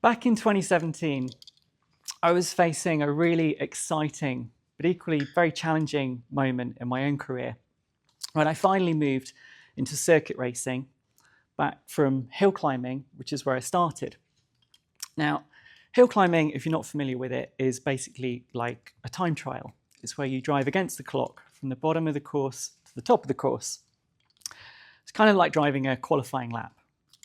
Back in 2017, I was facing a really exciting, but equally very challenging moment in my own career when I finally moved into circuit racing back from hill climbing, which is where I started. Now, hill climbing, if you're not familiar with it, is basically like a time trial. It's where you drive against the clock from the bottom of the course to the top of the course. It's kind of like driving a qualifying lap,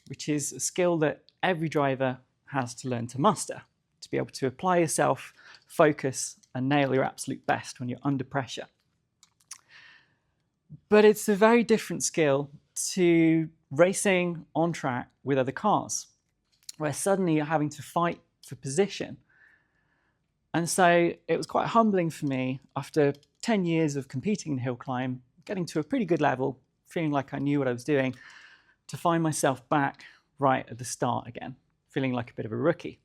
which is a skill that every driver has to learn to master, to be able to apply yourself, focus, and nail your absolute best when you're under pressure. But it's a very different skill to racing on track with other cars, where suddenly you're having to fight for position. And so it was quite humbling for me after 10 years of competing in hill climb, getting to a pretty good level, feeling like I knew what I was doing, to find myself back right at the start again, feeling like a bit of a rookie.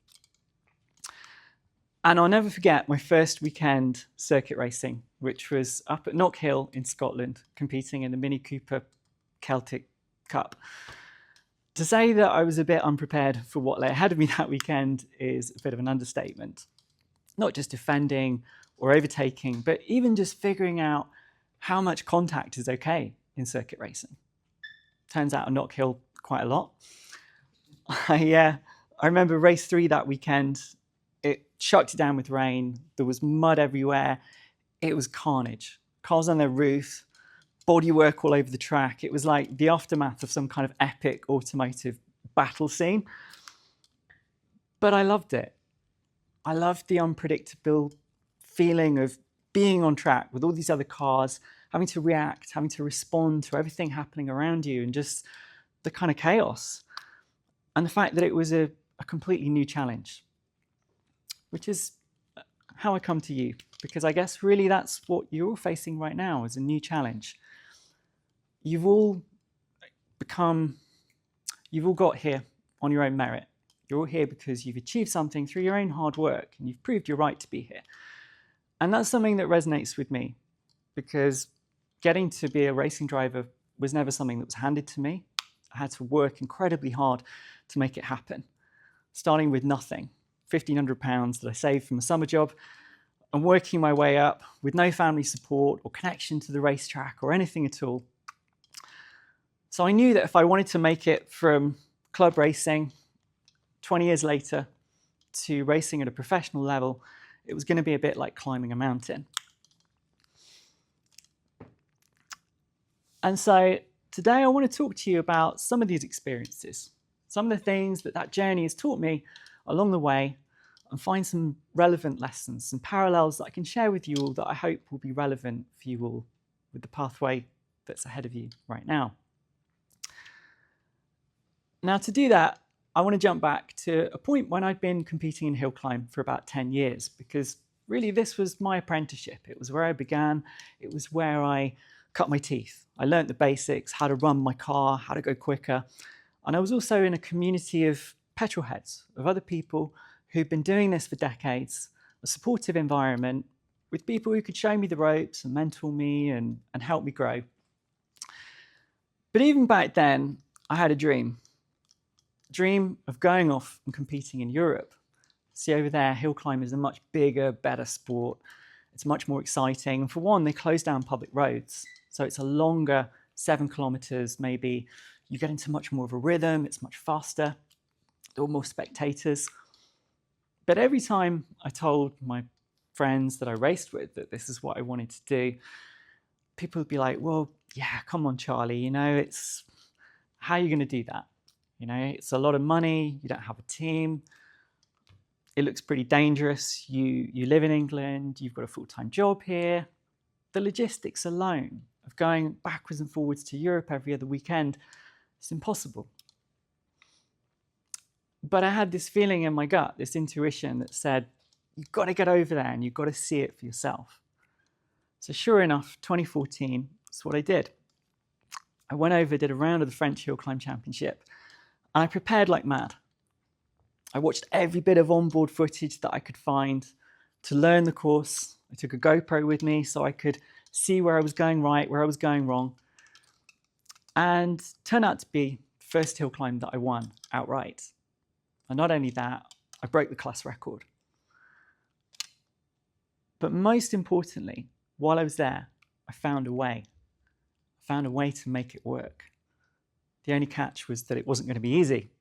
And I'll never forget my first weekend circuit racing, which was up at Knockhill in Scotland, competing in the Mini Cooper Celtic Cup. To say that I was a bit unprepared for what lay ahead of me that weekend is a bit of an understatement. Not just defending or overtaking, but even just figuring out how much contact is okay in circuit racing. Turns out I Knockhill quite a lot. I remember race 3 that weekend. It chucked it down with rain. There was mud everywhere. It was carnage. Cars on their roof, bodywork all over the track. It was like the aftermath of some kind of epic automotive battle scene. But I loved it. I loved the unpredictable feeling of being on track with all these other cars, having to react, having to respond to everything happening around you, and just the kind of chaos. And the fact that it was a completely new challenge, which is how I come to you, because I guess really that's what you're all facing right now, is a new challenge. You've all got here on your own merit. You're all here because you've achieved something through your own hard work, and you've proved your right to be here. And that's something that resonates with me, because getting to be a racing driver was never something that was handed to me. I had to work incredibly hard to make it happen, starting with nothing, £1,500 that I saved from a summer job, and working my way up with no family support or connection to the racetrack or anything at all. So I knew that if I wanted to make it from club racing 20 years later to racing at a professional level, it was going to be a bit like climbing a mountain. And so today I want to talk to you about some of these experiences, some of the things that journey has taught me along the way, and find some relevant lessons and parallels that I can share with you all that I hope will be relevant for you all with the pathway that's ahead of you right now. Now, to do that, I want to jump back to a point when I'd been competing in hill climb for about 10 years, because really this was my apprenticeship. It was where I began. It was where I cut my teeth. I learned the basics, how to run my car, how to go quicker. And I was also in a community of petrol heads, of other people who'd been doing this for decades, a supportive environment with people who could show me the ropes and mentor me and help me grow. But even back then, I had a dream of going off and competing in Europe. See, over there, hill climb is a much bigger, better sport. It's much more exciting. And for one, they close down public roads. So it's a longer 7 kilometers, maybe. You get into much more of a rhythm. It's much faster. There were more spectators. But every time I told my friends that I raced with that this is what I wanted to do, people would be like, well, yeah, come on, Charlie, how are you going to do that? It's a lot of money. You don't have a team. It looks pretty dangerous. You live in England. You've got a full-time job here. The logistics alone of going backwards and forwards to Europe every other weekend, it's impossible. But I had this feeling in my gut, this intuition that said, you've got to get over there and you've got to see it for yourself. So sure enough, 2014, that's what I did. I went over, did a round of the French Hill Climb Championship, and I prepared like mad. I watched every bit of onboard footage that I could find to learn the course. I took a GoPro with me so I could see where I was going right, where I was going wrong. And turned out to be the first hill climb that I won outright. And not only that, I broke the class record. But most importantly, while I was there, I found a way. I found a way to make it work. The only catch was that it wasn't going to be easy.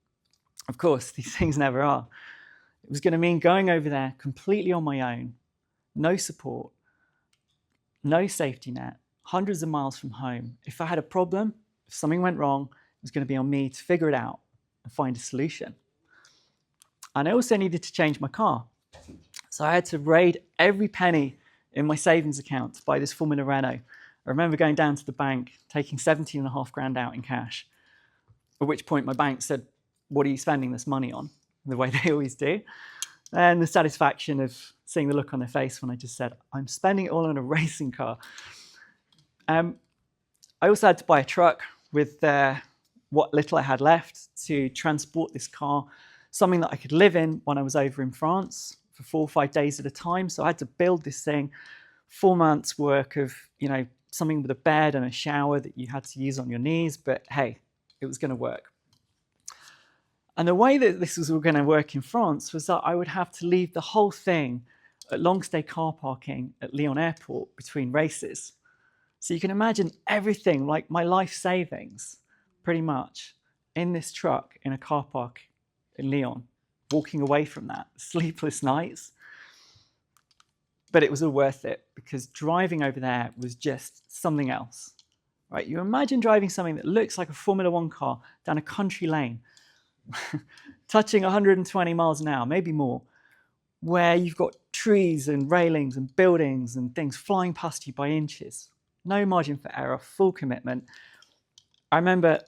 Of course, these things never are. It was going to mean going over there completely on my own, no support, no safety net, hundreds of miles from home. If I had a problem, if something went wrong, it was going to be on me to figure it out and find a solution. And I also needed to change my car. So I had to raid every penny in my savings account to buy this Formula Renault. I remember going down to the bank, taking 17.5 grand out in cash, at which point my bank said, "What are you spending this money on?" The way they always do. And the satisfaction of seeing the look on their face when I just said, "I'm spending it all on a racing car." I also had to buy a truck with what little I had left to transport this car, something that I could live in when I was over in France for 4 or 5 days at a time. So I had to build this thing, 4 months work of, something with a bed and a shower that you had to use on your knees, but hey, it was going to work. And the way that this was all going to work in France was that I would have to leave the whole thing at long stay car parking at Lyon Airport between races. So you can imagine everything, like my life savings, pretty much, in this truck in a car park in Lyon, walking away from that, sleepless nights. But it was all worth it because driving over there was just something else, right? You imagine driving something that looks like a Formula One car down a country lane, touching 120 miles an hour, maybe more, where you've got trees and railings and buildings and things flying past you by inches. No margin for error, full commitment. I remember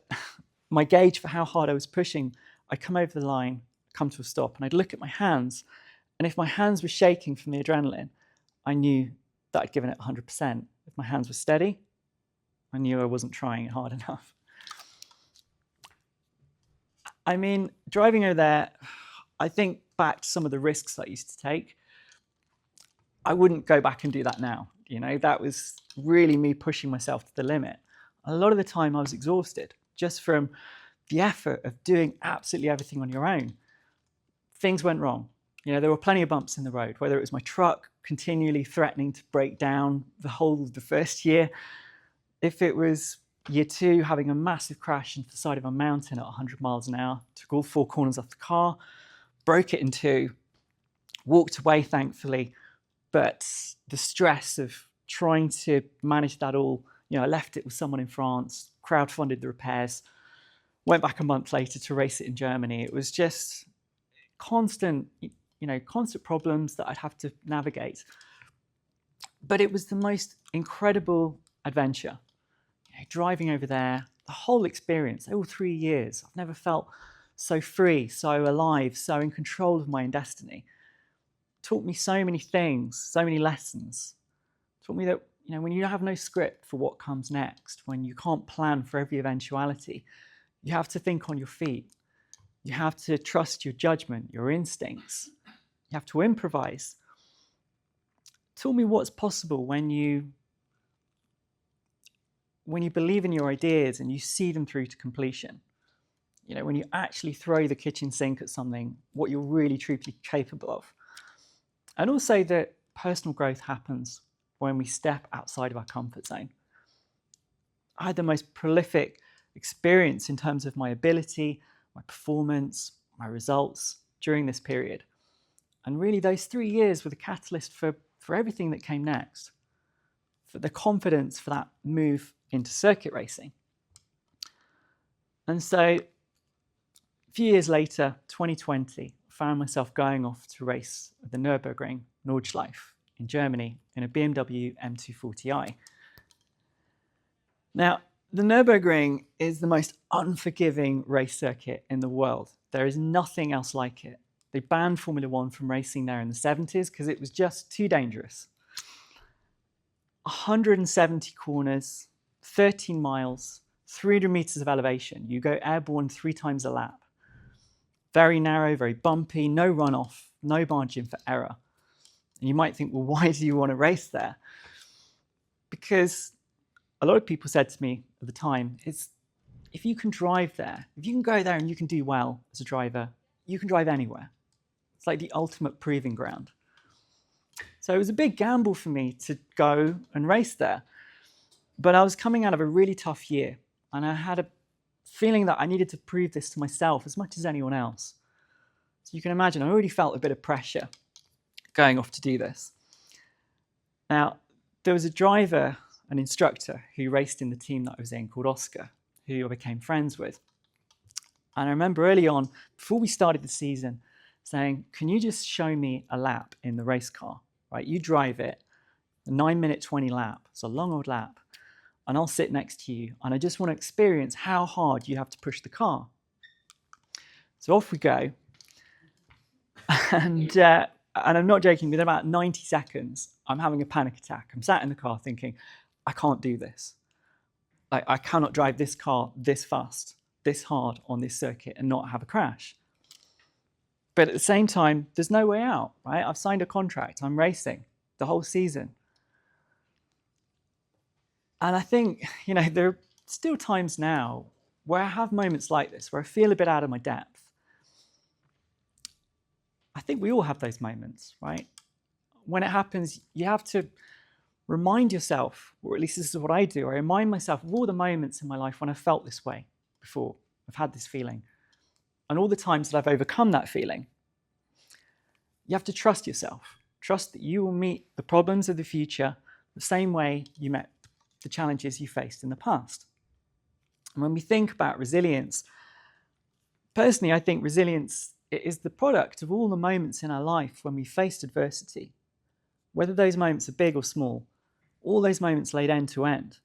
my gauge for how hard I was pushing, I'd come over the line, come to a stop, and I'd look at my hands, and if my hands were shaking from the adrenaline, I knew that I'd given it 100%. If my hands were steady, I knew I wasn't trying hard enough. I mean, driving over there, I think back to some of the risks I used to take. I wouldn't go back and do that now. That was really me pushing myself to the limit. A lot of the time I was exhausted just from the effort of doing absolutely everything on your own. Things went wrong. There were plenty of bumps in the road, whether it was my truck continually threatening to break down the whole of the first year, if it was year 2 having a massive crash into the side of a mountain at 100 miles an hour, took all 4 corners off the car, broke it in 2, walked away thankfully, but the stress of trying to manage that all, I left it with someone in France, crowdfunded the repairs, went back a month later to race it in Germany. It was just constant problems that I'd have to navigate. But it was the most incredible adventure. Driving over there, the whole experience, all 3 years, I've never felt so free, so alive, so in control of my own destiny. Taught me so many things, so many lessons. Taught me that, when you have no script for what comes next, when you can't plan for every eventuality, you have to think on your feet. You have to trust your judgment, your instincts. You have to improvise. Taught me what's possible when you believe in your ideas and you see them through to completion. When you actually throw the kitchen sink at something, what you're really truly capable of. And also that personal growth happens when we step outside of our comfort zone. I had the most prolific experience in terms of my ability, my performance, my results during this period. And really those 3 years were the catalyst for everything that came next, for the confidence for that move into circuit racing. And so a few years later, 2020, I found myself going off to race at the Nürburgring Nordschleife in Germany in a BMW M240i. Now, the Nürburgring is the most unforgiving race circuit in the world. There is nothing else like it. They banned Formula One from racing there in the 70s because it was just too dangerous. 170 corners, 13 miles, 300 meters of elevation. You go airborne 3 times a lap. Very narrow, very bumpy, no runoff, no margin for error. And you might think, well, why do you want to race there? Because a lot of people said to me at the time, if you can drive there, if you can go there and you can do well as a driver, you can drive anywhere. It's like the ultimate proving ground. So it was a big gamble for me to go and race there. But I was coming out of a really tough year, and I had a feeling that I needed to prove this to myself as much as anyone else. So you can imagine, I already felt a bit of pressure going off to do this. Now, there was a driver, an instructor, who raced in the team that I was in called Oscar, who I became friends with. And I remember early on, before we started the season, saying, can you just show me a lap in the race car? Right, you drive it, a 9-minute 20 lap. It's a long old lap. And I'll sit next to you, and I just want to experience how hard you have to push the car. So off we go. And I'm not joking, within about 90 seconds, I'm having a panic attack. I'm sat in the car thinking, I can't do this. I cannot drive this car this fast, this hard on this circuit and not have a crash. But at the same time, there's no way out, right? I've signed a contract. I'm racing the whole season. And I think, there are still times now where I have moments like this, where I feel a bit out of my depth. I think we all have those moments, right? When it happens, you have to remind yourself, or at least this is what I do, I remind myself of all the moments in my life when I felt this way before. I've had this feeling. And all the times that I've overcome that feeling. You have to trust yourself. Trust that you will meet the problems of the future the same way you met the challenges you faced in the past. And when we think about resilience, personally, I think resilience is the product of all the moments in our life when we faced adversity. Whether those moments are big or small, all those moments laid end to end.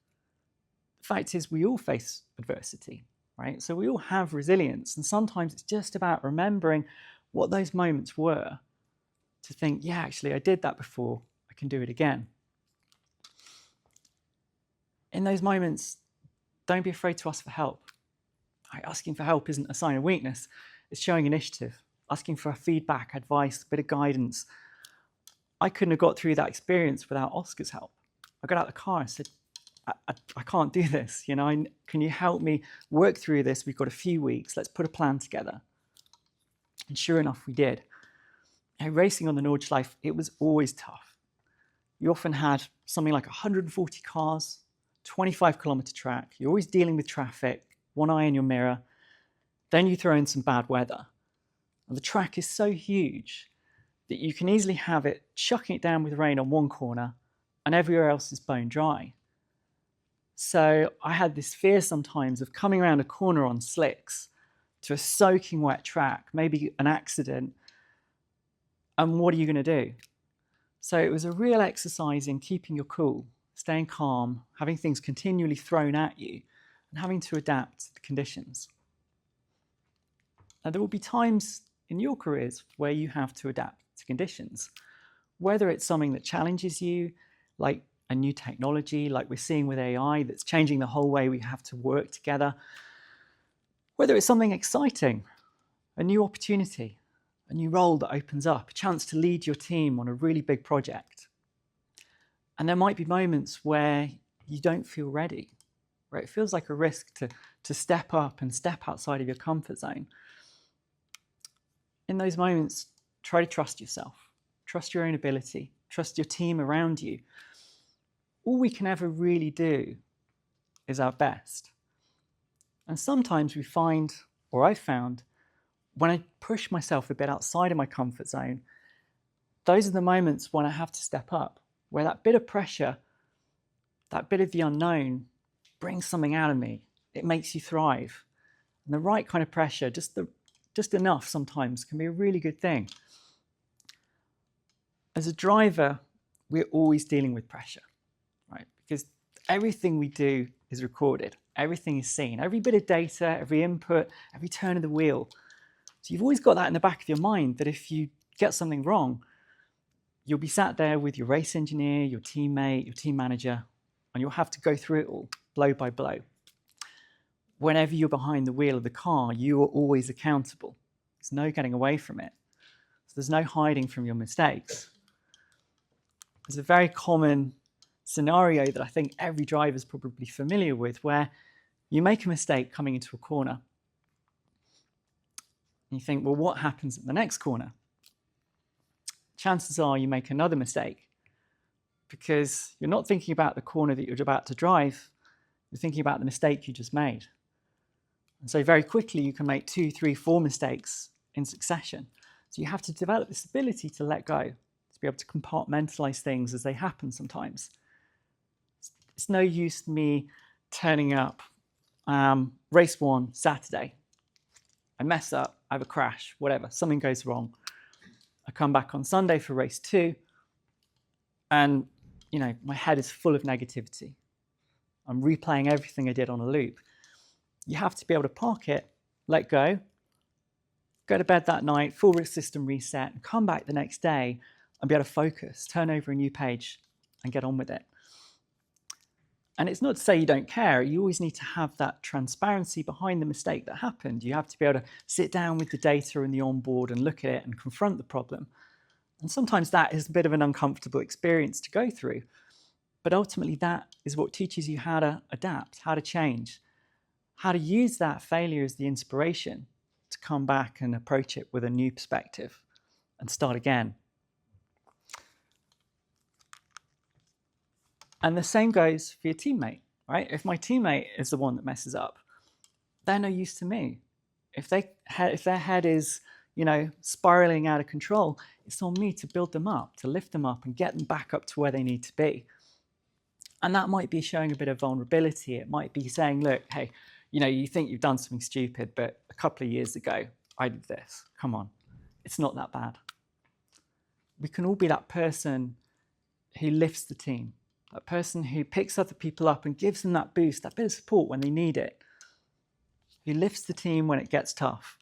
The fact is, we all face adversity, right? So we all have resilience, and sometimes it's just about remembering what those moments were to think, yeah, actually, I did that before, I can do it again. In those moments, don't be afraid to ask for help. Right? Asking for help isn't a sign of weakness, it's showing initiative. Asking for feedback, advice, a bit of guidance. I couldn't have got through that experience without Oscar's help. I got out of the car and said, I can't do this. Can you help me work through this? We've got a few weeks. Let's put a plan together. And sure enough, we did. Racing on the Nordschleife, it was always tough. You often had something like 140 cars, 25-kilometer track. You're always dealing with traffic, one eye in your mirror. Then you throw in some bad weather. And the track is so huge that you can easily have it chucking it down with rain on one corner and everywhere else is bone dry. So I had this fear sometimes of coming around a corner on slicks to a soaking wet track, maybe an accident, and what are you going to do? So it was a real exercise in keeping your cool, staying calm, having things continually thrown at you, and having to adapt to the conditions. Now, there will be times in your careers where you have to adapt to conditions, whether it's something that challenges you, like a new technology, like we're seeing with AI, that's changing the whole way we have to work together, whether it's something exciting, a new opportunity, a new role that opens up, a chance to lead your team on a really big project. And there might be moments where you don't feel ready, where it feels like a risk to step up and step outside of your comfort zone. In those moments, try to trust yourself, trust your own ability, trust your team around you. All we can ever really do is our best. And sometimes we find, or I've found, when I push myself a bit outside of my comfort zone, those are the moments when I have to step up, where that bit of pressure, that bit of the unknown brings something out of me. It makes you thrive. And the right kind of pressure, just enough sometimes, can be a really good thing. As a driver, we're always dealing with pressure, right? Because everything we do is recorded. Everything is seen. Every bit of data, every input, every turn of the wheel. So you've always got that in the back of your mind that if you get something wrong, you'll be sat there with your race engineer, your teammate, your team manager, and you'll have to go through it all, blow by blow. Whenever you're behind the wheel of the car, you are always accountable. There's no getting away from it. So there's no hiding from your mistakes. There's a very common scenario that I think every driver is probably familiar with, where you make a mistake coming into a corner. And you think, well, what happens at the next corner? chances are you make another mistake because you're not thinking about the corner that you're about to drive, you're thinking about the mistake you just made. And so very quickly you can make 2, 3, 4 mistakes in succession. So you have to develop this ability to let go, to be able to compartmentalize things as they happen sometimes. It's no use me turning up race 1 Saturday. I mess up, I have a crash, whatever, something goes wrong. I come back on Sunday for race 2 and my head is full of negativity. I'm replaying everything I did on a loop. You have to be able to park it, let go to bed that night, full system reset, and come back the next day and be able to focus, turn over a new page and get on with it. And it's not to say you don't care. You always need to have that transparency behind the mistake that happened. You have to be able to sit down with the data and the onboard and look at it and confront the problem. And sometimes that is a bit of an uncomfortable experience to go through. But ultimately, that is what teaches you how to adapt, how to change, how to use that failure as the inspiration to come back and approach it with a new perspective and start again. And the same goes for your teammate, right? If my teammate is the one that messes up, they're no use to me. If their head is, spiraling out of control, it's on me to build them up, to lift them up and get them back up to where they need to be. And that might be showing a bit of vulnerability. It might be saying, look, hey, you think you've done something stupid, but a couple of years ago, I did this. Come on, it's not that bad. We can all be that person who lifts the team, that person who picks other people up and gives them that boost, that bit of support when they need it, who lifts the team when it gets tough.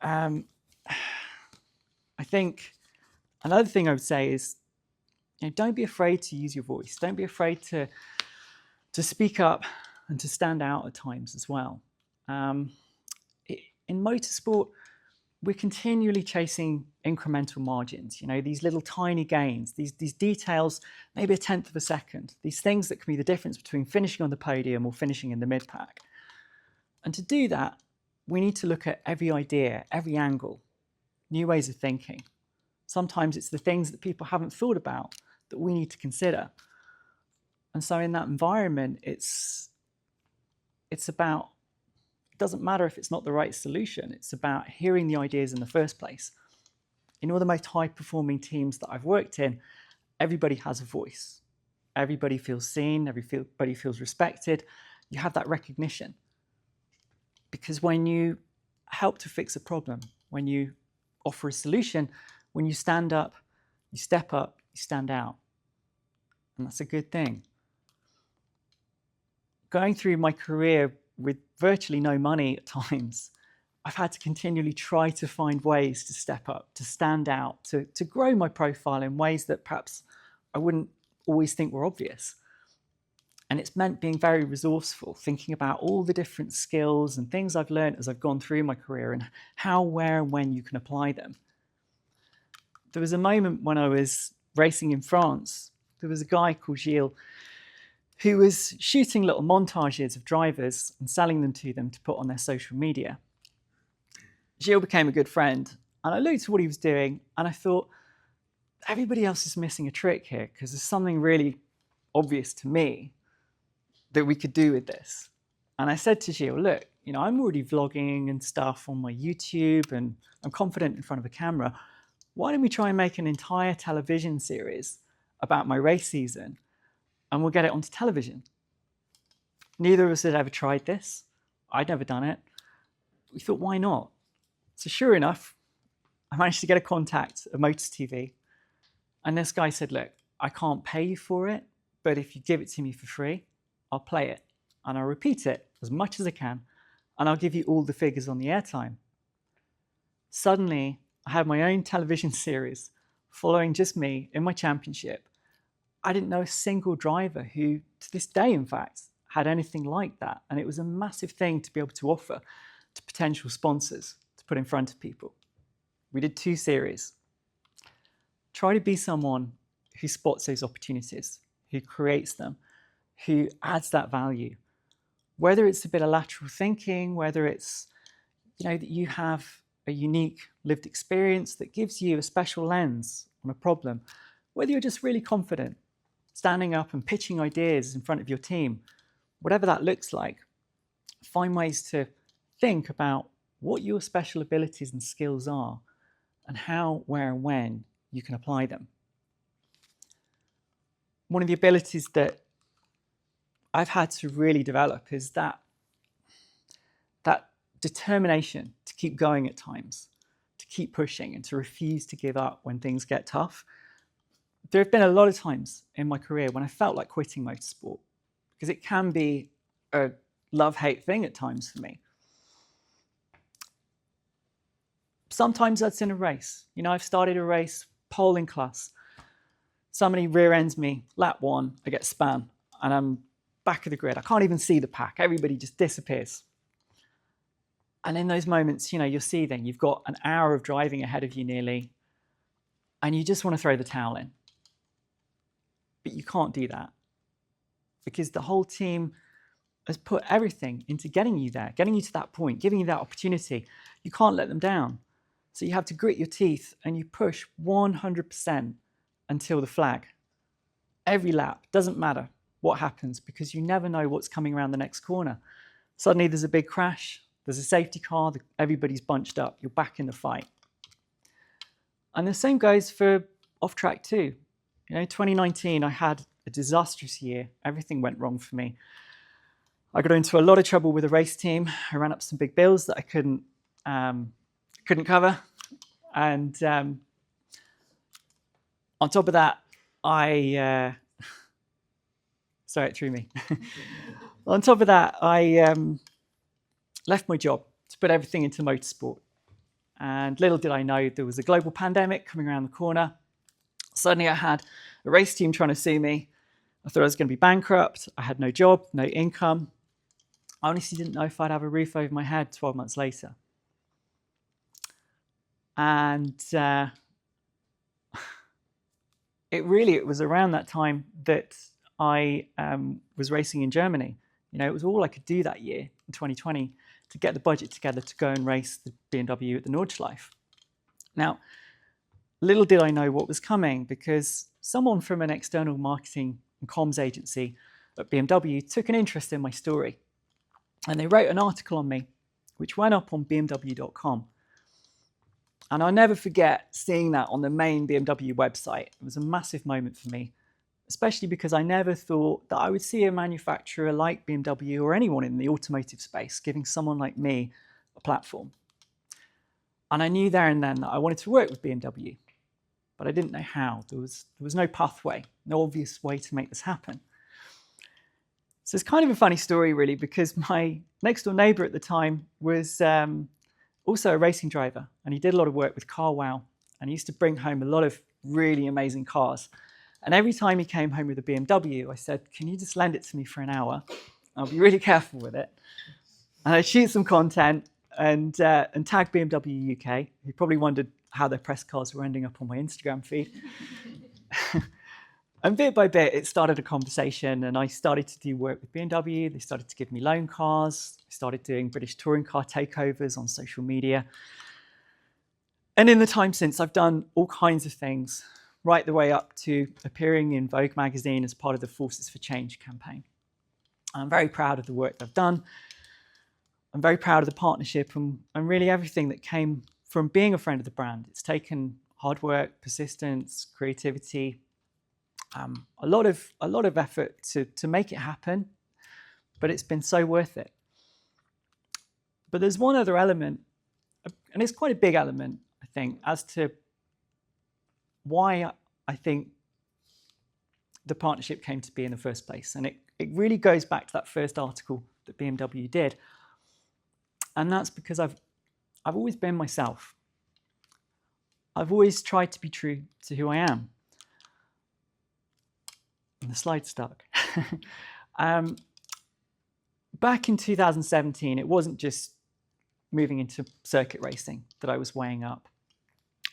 I think another thing I would say is, don't be afraid to use your voice. Don't be afraid to speak up and to stand out at times as well. In motorsport, we're continually chasing incremental margins, these little tiny gains, these details, maybe a tenth of a second, these things that can be the difference between finishing on the podium or finishing in the mid-pack. And to do that, we need to look at every idea, every angle, new ways of thinking. Sometimes it's the things that people haven't thought about that we need to consider. And so in that environment, it's about, it doesn't matter if it's not the right solution, it's about hearing the ideas in the first place. In all the most high-performing teams that I've worked in, everybody has a voice. Everybody feels seen, everybody feels respected. You have that recognition. Because when you help to fix a problem, when you offer a solution, when you stand up, you step up, you stand out. And that's a good thing. Going through my career with virtually no money at times, I've had to continually try to find ways to step up, to stand out, to grow my profile in ways that perhaps I wouldn't always think were obvious. And it's meant being very resourceful, thinking about all the different skills and things I've learned as I've gone through my career and how, where, and when you can apply them. There was a moment when I was racing in France. There was a guy called Gilles who was shooting little montages of drivers and selling them to them to put on their social media. Gilles became a good friend, and I looked at what he was doing and I thought, everybody else is missing a trick here because there's something really obvious to me that we could do with this. And I said to Gilles, look, I'm already vlogging and stuff on my YouTube and I'm confident in front of a camera. Why don't we try and make an entire television series about my race season and we'll get it onto television? Neither of us had ever tried this. I'd never done it. We thought, why not? So sure enough, I managed to get a contact at Motors TV. And this guy said, look, I can't pay you for it, but if you give it to me for free, I'll play it and I'll repeat it as much as I can and I'll give you all the figures on the airtime. Suddenly, I had my own television series following just me in my championship. I didn't know a single driver who, to this day, in fact, had anything like that. And it was a massive thing to be able to offer to potential sponsors to put in front of people. We did 2 series. Try to be someone who spots those opportunities, who creates them, who adds that value. Whether it's a bit of lateral thinking, whether it's that you have a unique lived experience that gives you a special lens on a problem, whether you're just really confident, standing up and pitching ideas in front of your team, whatever that looks like, find ways to think about what your special abilities and skills are and how, where, and when you can apply them. One of the abilities that I've had to really develop is that determination to keep going at times, to keep pushing and to refuse to give up when things get tough. There have been a lot of times in my career when I felt like quitting motorsport, because it can be a love-hate thing at times for me. Sometimes that's in a race. You know, I've started a race, pole in class. Somebody rear ends me, lap 1, I get spun, and I'm back of the grid. I can't even see the pack. Everybody just disappears. And in those moments, you know, you're seething. You've got an hour of driving ahead of you nearly, and you just want to throw the towel in. But you can't do that because the whole team has put everything into getting you there, getting you to that point, giving you that opportunity. You can't let them down. So you have to grit your teeth and you push 100% until the flag. Every lap, doesn't matter what happens, because you never know what's coming around the next corner. Suddenly there's a big crash, there's a safety car, everybody's bunched up, you're back in the fight. And the same goes for off-track too. You know, 2019, I had a disastrous year. Everything went wrong for me. I got into a lot of trouble with the race team. I ran up some big bills that I couldn't cover. And on top of that, sorry, it threw me. On top of that, I left my job to put everything into motorsport. And little did I know there was a global pandemic coming around the corner. Suddenly I had a race team trying to sue me. I thought I was going to be bankrupt. I had no job, no income. I honestly didn't know if I'd have a roof over my head 12 months later. And it was around that time that I was racing in Germany. You know, it was all I could do that year in 2020 to get the budget together to go and race the BMW at the Nordschleife. Now, little did I know what was coming, because someone from an external marketing and comms agency at BMW took an interest in my story. And they wrote an article on me, which went up on BMW.com. And I'll never forget seeing that on the main BMW website. It was a massive moment for me, especially because I never thought that I would see a manufacturer like BMW or anyone in the automotive space giving someone like me a platform. And I knew there and then that I wanted to work with BMW, but I didn't know how. There was no pathway, no obvious way to make this happen. So it's kind of a funny story, really, because my next door neighbor at the time was also a racing driver, and he did a lot of work with CarWow, and he used to bring home a lot of really amazing cars. And every time he came home with a BMW, I said, can you just lend it to me for an hour? I'll be really careful with it. And I'd shoot some content and tag BMW UK. He probably wondered how their press cars were ending up on my Instagram feed. And bit by bit, it started a conversation, and I started to do work with BMW. They started to give me loan cars. I started doing British touring car takeovers on social media. And in the time since, I've done all kinds of things, right the way up to appearing in Vogue magazine as part of the Forces for Change campaign. I'm very proud of the work that I've done. I'm very proud of the partnership and really everything that came from being a friend of the brand. It's taken hard work, persistence, creativity, a lot of effort to make it happen, but it's been so worth it. But there's one other element, and it's quite a big element, I think, as to why I think the partnership came to be in the first place. And it really goes back to that first article that BMW did. And that's because I've always been myself. I've always tried to be true to who I am. And the slide's stuck. Back in 2017, it wasn't just moving into circuit racing that I was weighing up.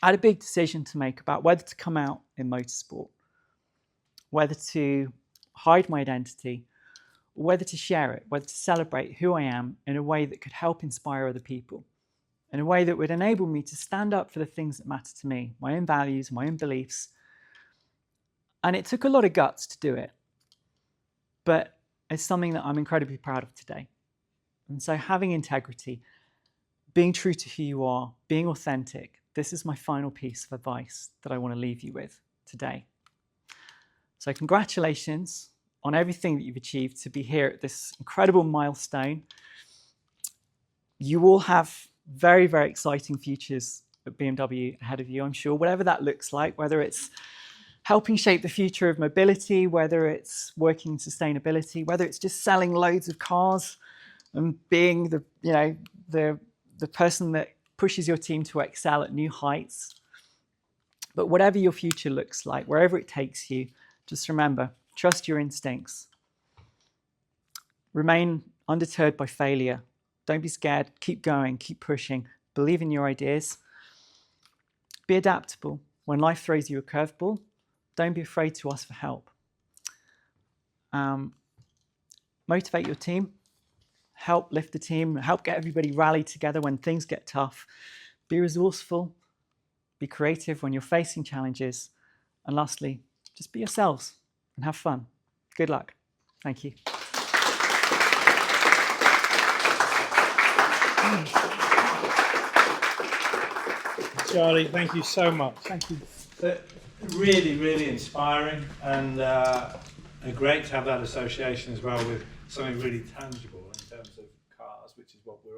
I had a big decision to make about whether to come out in motorsport, whether to hide my identity, or whether to share it, whether to celebrate who I am in a way that could help inspire other people. in a way that would enable me to stand up for the things that matter to me, my own values, my own beliefs. And it took a lot of guts to do it, but it's something that I'm incredibly proud of today. And so having integrity, being true to who you are, being authentic, this is my final piece of advice that I want to leave you with today. So congratulations on everything that you've achieved to be here at this incredible milestone. You all have very, very exciting futures at BMW ahead of you, I'm sure, whatever that looks like, whether it's helping shape the future of mobility, whether it's working in sustainability, whether it's just selling loads of cars and being the person that pushes your team to excel at new heights. But whatever your future looks like, wherever it takes you, just remember, trust your instincts. Remain undeterred by failure. Don't be scared. Keep going. Keep pushing. Believe in your ideas. Be adaptable. When life throws you a curveball, don't be afraid to ask for help. Motivate your team. Help lift the team. Help get everybody rallied together when things get tough. Be resourceful. Be creative when you're facing challenges. And lastly, just be yourselves and have fun. Good luck. Thank you. Charlie, thank you so much. Thank you. Really, really inspiring, and great to have that association as well with something really tangible.